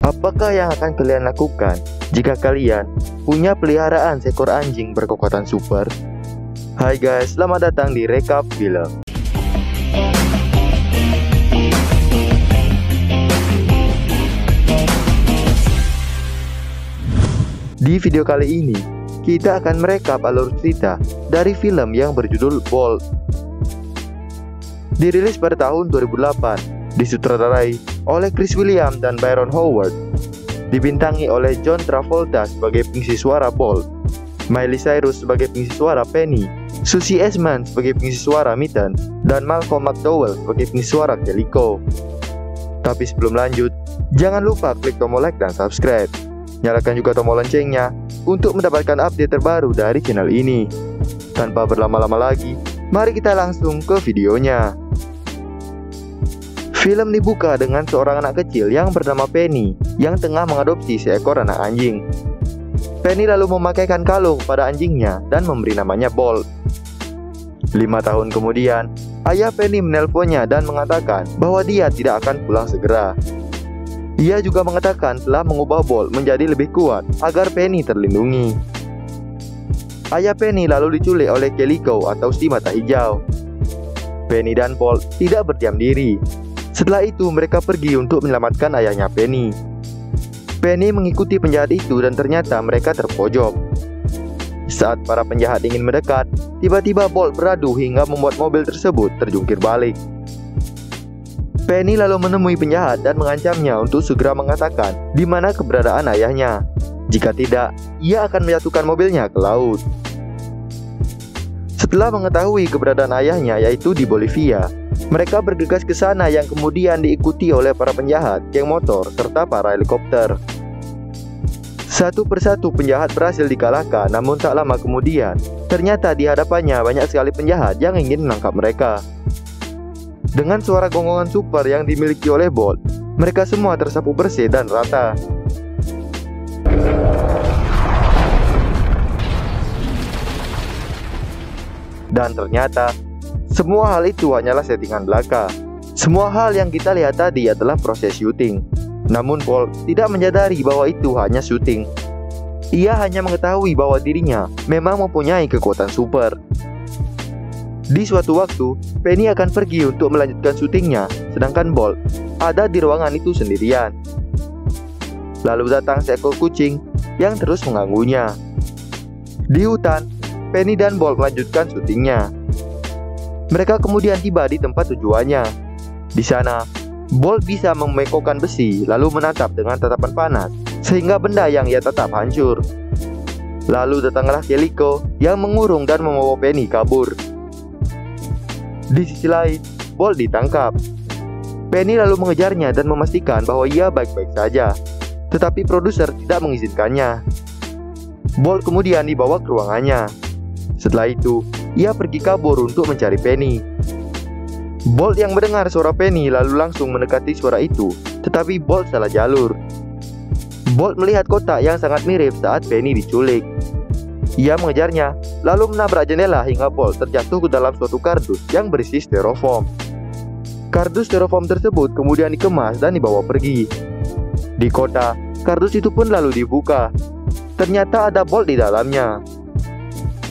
Apakah yang akan kalian lakukan jika kalian punya peliharaan seekor anjing berkekuatan super? Hai guys, selamat datang di Recap Film. Di video kali ini, kita akan merekap alur cerita dari film yang berjudul Bolt. Dirilis pada tahun 2008, disutradarai oleh Chris William dan Byron Howard, dibintangi oleh John Travolta sebagai pengisi suara Bolt, Miley Cyrus sebagai pengisi suara Penny, Susie Essman sebagai pengisi suara Mitten, dan Malcolm McDowell sebagai pengisi suara Calico. Tapi sebelum lanjut, jangan lupa klik tombol like dan subscribe. Nyalakan juga tombol loncengnya untuk mendapatkan update terbaru dari channel ini. Tanpa berlama-lama lagi, mari kita langsung ke videonya. Film dibuka dengan seorang anak kecil yang bernama Penny yang tengah mengadopsi seekor anak anjing. Penny lalu memakaikan kalung pada anjingnya dan memberi namanya Bolt. 5 tahun kemudian, ayah Penny menelponnya dan mengatakan bahwa dia tidak akan pulang segera. Ia juga mengatakan telah mengubah Bolt menjadi lebih kuat agar Penny terlindungi. Ayah Penny lalu diculik oleh Calico atau si mata hijau. Penny dan Bolt tidak berdiam diri. Setelah itu mereka pergi untuk menyelamatkan ayahnya Penny. Penny mengikuti penjahat itu dan ternyata mereka terpojok. Saat para penjahat ingin mendekat, tiba-tiba Bolt beradu hingga membuat mobil tersebut terjungkir balik. Penny lalu menemui penjahat dan mengancamnya untuk segera mengatakan di mana keberadaan ayahnya. Jika tidak, ia akan menjatuhkan mobilnya ke laut. Setelah mengetahui keberadaan ayahnya yaitu di Bolivia, mereka bergegas ke sana yang kemudian diikuti oleh para penjahat, geng motor, serta para helikopter. Satu persatu penjahat berhasil dikalahkan, namun tak lama kemudian, ternyata di hadapannya banyak sekali penjahat yang ingin menangkap mereka. Dengan suara gonggongan super yang dimiliki oleh Bolt, mereka semua tersapu bersih dan rata. Dan ternyata semua hal itu hanyalah settingan belaka. Semua hal yang kita lihat tadi adalah proses syuting. Namun Bolt tidak menyadari bahwa itu hanya syuting. Ia hanya mengetahui bahwa dirinya memang mempunyai kekuatan super. Di suatu waktu, Penny akan pergi untuk melanjutkan syutingnya, sedangkan Bolt ada di ruangan itu sendirian. Lalu datang seekor kucing yang terus mengganggunya. Di hutan, Penny dan Bolt melanjutkan syutingnya. Mereka kemudian tiba di tempat tujuannya. Di sana, Bolt bisa membengkokkan besi lalu menatap dengan tatapan panas sehingga benda yang ia tatap hancur. Lalu datanglah Calico yang mengurung dan membawa Penny kabur. Di sisi lain, Bolt ditangkap. Penny lalu mengejarnya dan memastikan bahwa ia baik-baik saja, tetapi produser tidak mengizinkannya. Bolt kemudian dibawa ke ruangannya. Setelah itu, ia pergi kabur untuk mencari Penny. Bolt yang mendengar suara Penny lalu langsung mendekati suara itu, tetapi Bolt salah jalur. Bolt melihat kotak yang sangat mirip saat Penny diculik. Ia mengejarnya, lalu menabrak jendela hingga Bolt terjatuh ke dalam suatu kardus yang berisi styrofoam. Kardus styrofoam tersebut kemudian dikemas dan dibawa pergi. Di kota, kardus itu pun lalu dibuka. Ternyata ada Bolt di dalamnya.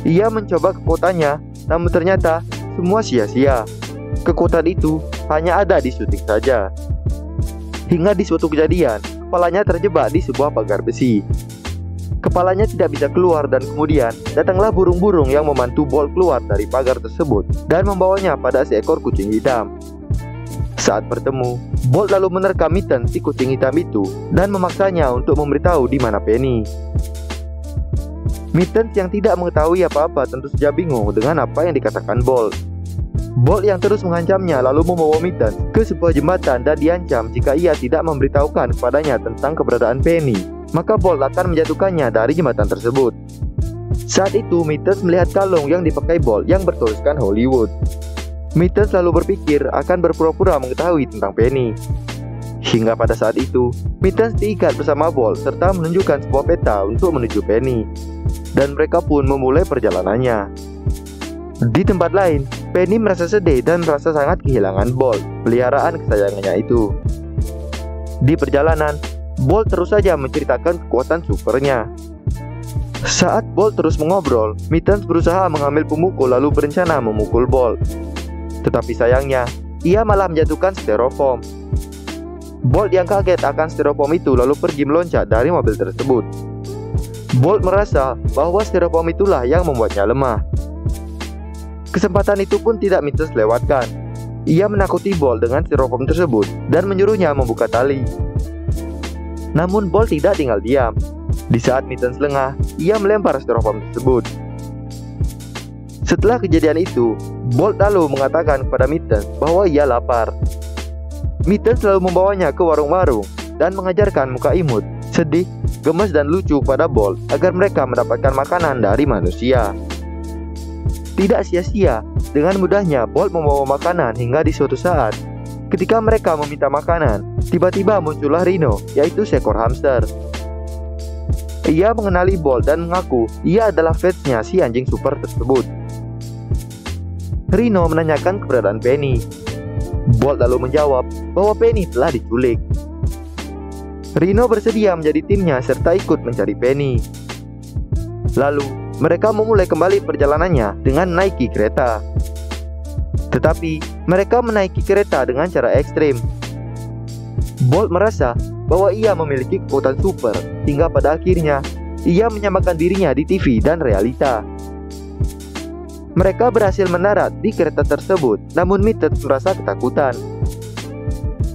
Ia mencoba kekuatannya, namun ternyata semua sia-sia. Kekuatan itu hanya ada di syuting saja. Hingga di suatu kejadian, kepalanya terjebak di sebuah pagar besi. Kepalanya tidak bisa keluar dan kemudian datanglah burung-burung yang membantu Bolt keluar dari pagar tersebut dan membawanya pada seekor kucing hitam. Saat bertemu, Bolt lalu menerkam Mitten si kucing hitam itu dan memaksanya untuk memberitahu di mana Penny. Mitten yang tidak mengetahui apa-apa tentu saja bingung dengan apa yang dikatakan Bolt. Bolt yang terus mengancamnya lalu membawa Mitten ke sebuah jembatan dan diancam jika ia tidak memberitahukan kepadanya tentang keberadaan Penny, maka Bolt akan menjatuhkannya dari jembatan tersebut. Saat itu Mitten melihat kalung yang dipakai Bolt yang bertuliskan Hollywood. Mitten selalu berpikir akan berpura-pura mengetahui tentang Penny. Hingga pada saat itu, Mitten diikat bersama Bolt serta menunjukkan sebuah peta untuk menuju Penny. Dan mereka pun memulai perjalanannya. Di tempat lain, Penny merasa sedih dan merasa sangat kehilangan Bolt, peliharaan kesayangannya itu. Di perjalanan, Bolt terus saja menceritakan kekuatan supernya. Saat Bolt terus mengobrol, Mittens berusaha mengambil pemukul lalu berencana memukul Bolt. Tetapi sayangnya, ia malah menjatuhkan styrofoam. Bolt yang kaget akan styrofoam itu lalu pergi meloncat dari mobil tersebut. Bolt merasa bahwa styrofoam itulah yang membuatnya lemah. Kesempatan itu pun tidak Mittens lewatkan. Ia menakuti Bolt dengan styrofoam tersebut dan menyuruhnya membuka tali. Namun Bolt tidak tinggal diam. Di saat Mittens lengah, ia melempar styrofoam tersebut. Setelah kejadian itu, Bolt lalu mengatakan kepada Mittens bahwa ia lapar. Mittens lalu membawanya ke warung-warung dan mengajarkan muka imut, sedih, gemes dan lucu pada Bolt agar mereka mendapatkan makanan dari manusia. Tidak sia-sia, dengan mudahnya Bolt membawa makanan hingga di suatu saat, ketika mereka meminta makanan, tiba-tiba muncullah Rhino, yaitu seekor hamster. Ia mengenali Bolt dan mengaku ia adalah fansnya si anjing super tersebut. Rhino menanyakan keberadaan Penny. Bolt lalu menjawab bahwa Penny telah diculik. Rhino bersedia menjadi timnya serta ikut mencari Penny. Lalu, mereka memulai kembali perjalanannya dengan menaiki kereta. Tetapi, mereka menaiki kereta dengan cara ekstrim. Bolt merasa bahwa ia memiliki kekuatan super, hingga pada akhirnya ia menyamakan dirinya di TV dan realita. Mereka berhasil mendarat di kereta tersebut, namun Mittens merasa ketakutan.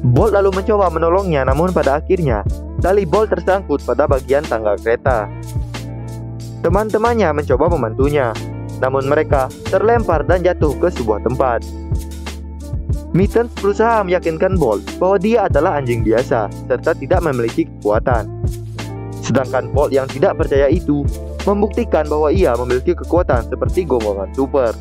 Bolt lalu mencoba menolongnya, namun pada akhirnya tali Bolt tersangkut pada bagian tangga kereta. Teman-temannya mencoba membantunya, namun mereka terlempar dan jatuh ke sebuah tempat. Mittens berusaha meyakinkan Bolt bahwa dia adalah anjing biasa serta tidak memiliki kekuatan. Sedangkan Bolt yang tidak percaya itu membuktikan bahwa ia memiliki kekuatan seperti gonggongan super.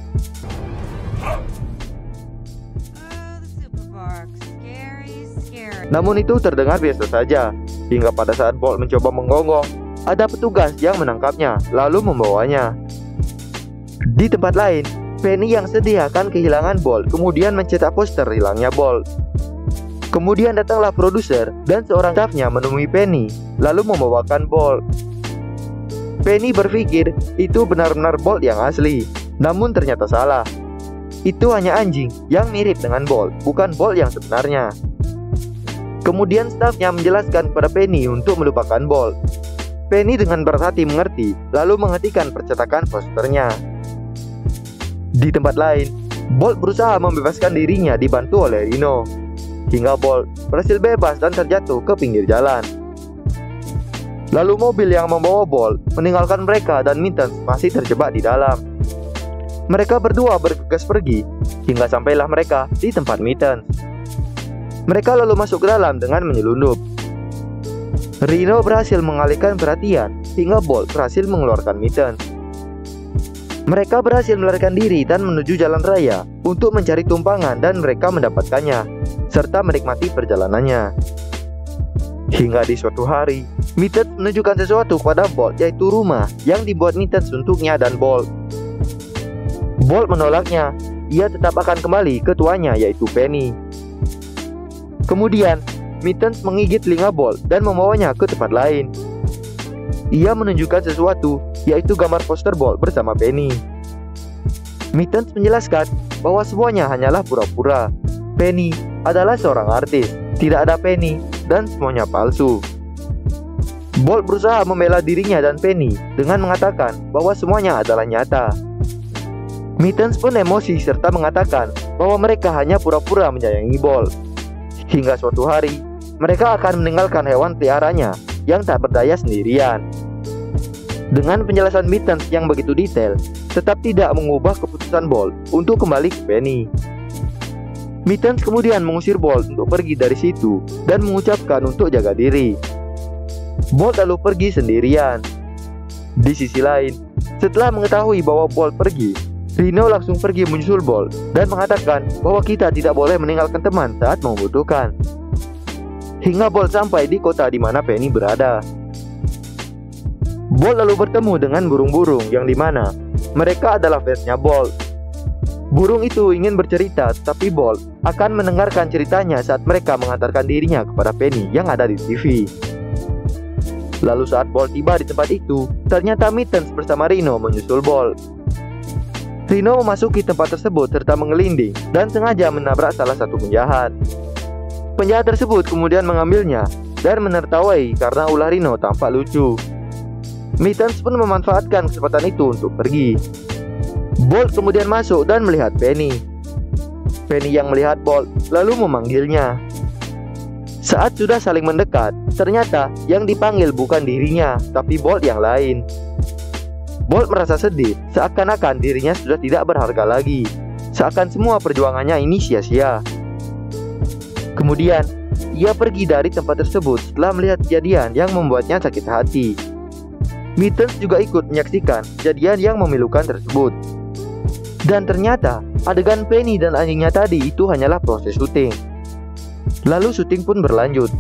Namun itu terdengar biasa saja, hingga pada saat Bolt mencoba menggonggong, ada petugas yang menangkapnya lalu membawanya. Di tempat lain, Penny yang sedih akan kehilangan Bolt kemudian mencetak poster hilangnya Bolt. Kemudian datanglah produser dan seorang stafnya menemui Penny lalu membawakan Bolt. Penny berpikir itu benar-benar Bolt yang asli, namun ternyata salah. Itu hanya anjing yang mirip dengan Bolt, bukan Bolt yang sebenarnya. Kemudian stafnya menjelaskan kepada Penny untuk melupakan Bolt. Penny dengan berat hati mengerti lalu menghentikan percetakan posternya. Di tempat lain, Bolt berusaha membebaskan dirinya dibantu oleh Rhino, hingga Bolt berhasil bebas dan terjatuh ke pinggir jalan. Lalu mobil yang membawa Bolt meninggalkan mereka dan Mittens masih terjebak di dalam. Mereka berdua bergegas pergi, hingga sampailah mereka di tempat Mittens. Mereka lalu masuk ke dalam dengan menyelundup. Rhino berhasil mengalihkan perhatian, hingga Bolt berhasil mengeluarkan Mittens. Mereka berhasil melarikan diri dan menuju jalan raya untuk mencari tumpangan dan mereka mendapatkannya, serta menikmati perjalanannya. Hingga di suatu hari, Mittens menunjukkan sesuatu kepada Bolt, yaitu rumah yang dibuat Mittens untuknya dan Bolt. Bolt menolaknya, ia tetap akan kembali ke tuannya yaitu Penny. Kemudian, Mittens menggigit telinga Bolt dan membawanya ke tempat lain. Ia menunjukkan sesuatu, yaitu gambar poster Bolt bersama Penny. Mittens menjelaskan bahwa semuanya hanyalah pura-pura. Penny adalah seorang artis, tidak ada Penny, dan semuanya palsu. Bolt berusaha membela dirinya dan Penny dengan mengatakan bahwa semuanya adalah nyata. Mittens pun emosi serta mengatakan bahwa mereka hanya pura-pura menyayangi Bolt. Hingga suatu hari, mereka akan meninggalkan hewan peliharanya yang tak berdaya sendirian. Dengan penjelasan Mittens yang begitu detail, tetap tidak mengubah keputusan Bolt untuk kembali ke Penny. Mittens kemudian mengusir Bolt untuk pergi dari situ dan mengucapkan untuk jaga diri. Bolt lalu pergi sendirian. Di sisi lain, setelah mengetahui bahwa Bolt pergi, Rhino langsung pergi menyusul Bolt dan mengatakan bahwa kita tidak boleh meninggalkan teman saat membutuhkan. Hingga Bolt sampai di kota di mana Penny berada. Bolt lalu bertemu dengan burung-burung yang dimana mereka adalah fansnya Bolt. Burung itu ingin bercerita, tapi Bolt akan mendengarkan ceritanya saat mereka mengantarkan dirinya kepada Penny yang ada di TV. Lalu saat Bolt tiba di tempat itu, ternyata Mittens bersama Rhino menyusul Bolt. Rhino memasuki tempat tersebut serta mengelinding dan sengaja menabrak salah satu penjahat. Penjahat tersebut kemudian mengambilnya dan menertawai karena ulah Rhino tampak lucu. Mittens pun memanfaatkan kesempatan itu untuk pergi. Bolt kemudian masuk dan melihat Penny. Penny yang melihat Bolt lalu memanggilnya. Saat sudah saling mendekat, ternyata yang dipanggil bukan dirinya, tapi Bolt yang lain. Bolt merasa sedih, seakan-akan dirinya sudah tidak berharga lagi. Seakan semua perjuangannya ini sia-sia. Kemudian, ia pergi dari tempat tersebut setelah melihat kejadian yang membuatnya sakit hati. Mittens juga ikut menyaksikan kejadian yang memilukan tersebut. Dan ternyata, adegan Penny dan anjingnya tadi itu hanyalah proses syuting. Lalu syuting pun berlanjut.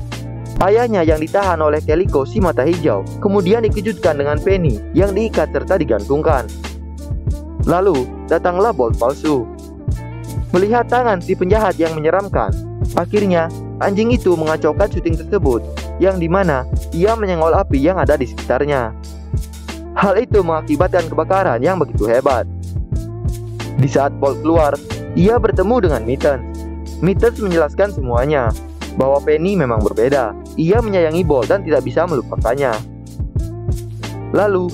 Ayahnya yang ditahan oleh Calico si mata hijau kemudian dikejutkan dengan Penny yang diikat serta digantungkan. Lalu datanglah Bolt palsu. Melihat tangan si penjahat yang menyeramkan, akhirnya anjing itu mengacaukan syuting tersebut, yang dimana ia menyenggol api yang ada di sekitarnya. Hal itu mengakibatkan kebakaran yang begitu hebat. Di saat Bolt keluar, ia bertemu dengan Mittens. Mittens menjelaskan semuanya, bahwa Penny memang berbeda. Ia menyayangi Bolt dan tidak bisa melupakannya. Lalu,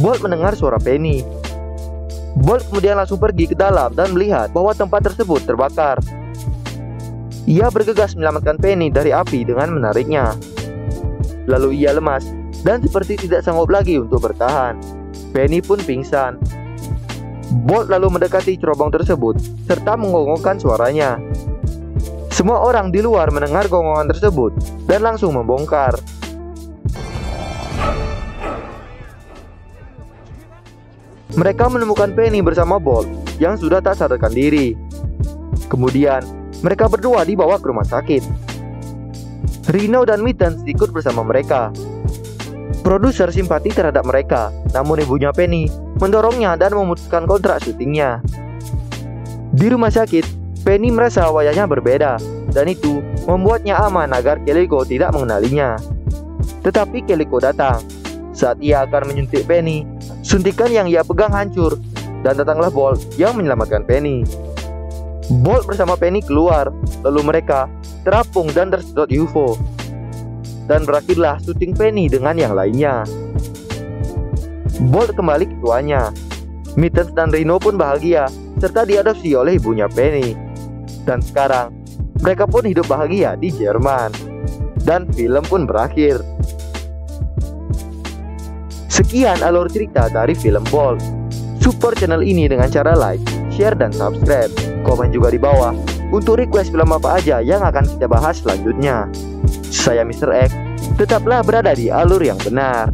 Bolt mendengar suara Penny. Bolt kemudian langsung pergi ke dalam dan melihat bahwa tempat tersebut terbakar. Ia bergegas menyelamatkan Penny dari api dengan menariknya. Lalu ia lemas dan seperti tidak sanggup lagi untuk bertahan. Penny pun pingsan. Bolt lalu mendekati cerobong tersebut serta menggongongkan suaranya. Semua orang di luar mendengar gonggongan tersebut dan langsung membongkar. Mereka menemukan Penny bersama Bolt yang sudah tak sadarkan diri. Kemudian mereka berdua dibawa ke rumah sakit. Rhino dan Mittens ikut bersama mereka. Produser simpati terhadap mereka, namun ibunya Penny mendorongnya dan memutuskan kontrak syutingnya. Di rumah sakit, Penny merasa wajahnya berbeda, dan itu membuatnya aman agar Calico tidak mengenalinya. Tetapi Calico datang. Saat ia akan menyuntik Penny, suntikan yang ia pegang hancur, dan datanglah Bolt yang menyelamatkan Penny. Bolt bersama Penny keluar, lalu mereka terapung dan tersedot UFO. Dan berakhirlah syuting Penny dengan yang lainnya. Bolt kembali ke tuanya. Mittens dan Rhino pun bahagia serta diadopsi oleh ibunya Penny. Dan sekarang mereka pun hidup bahagia di Jerman. Dan film pun berakhir. Sekian alur cerita dari film Bolt. Support channel ini dengan cara like, share, dan subscribe. Komen juga di bawah untuk request film apa aja yang akan kita bahas selanjutnya. Saya Mr. X, tetaplah berada di alur yang benar.